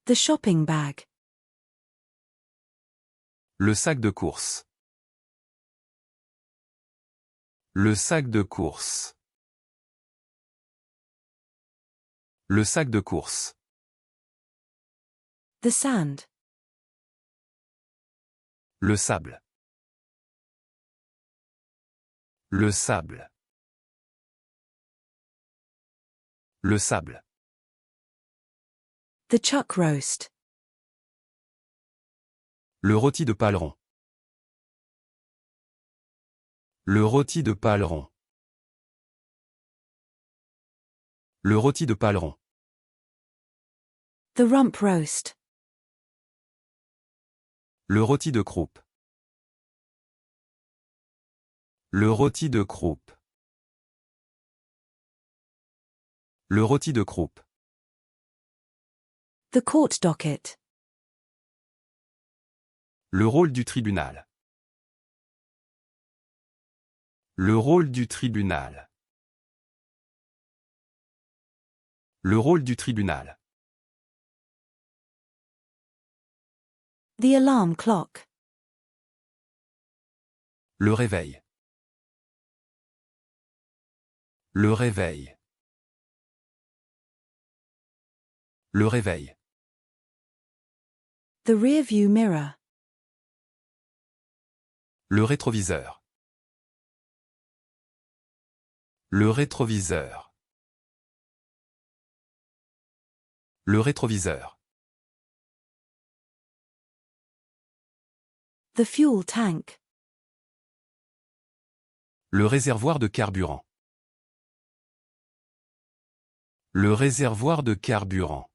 The shopping bag. Le sac de course. Le sac de course. Le sac de course. The sand. Le sable. Le sable. Le sable. The chuck roast. Le rôti de Paleron. Le rôti de Paleron. Le rôti de Paleron. The rump roast. Le rôti de croupe. Le rôti de croupe. Le rôti de croupe. The court docket. Le rôle du tribunal. Le rôle du tribunal. Le rôle du tribunal. The alarm clock. Le réveil. Le réveil. Le réveil. The rear-view mirror. Le rétroviseur. Le rétroviseur. Le rétroviseur. The fuel tank. Le réservoir de carburant. Le réservoir de carburant.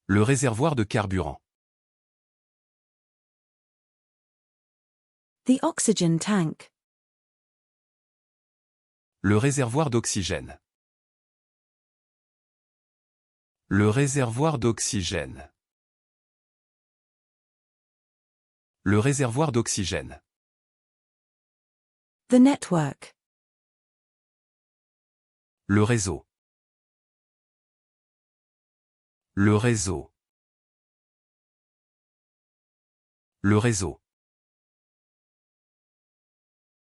Le réservoir de carburant. The oxygen tank. Le réservoir d'oxygène. Le réservoir d'oxygène. Le réservoir d'oxygène. The network. Le réseau. Le réseau. Le réseau.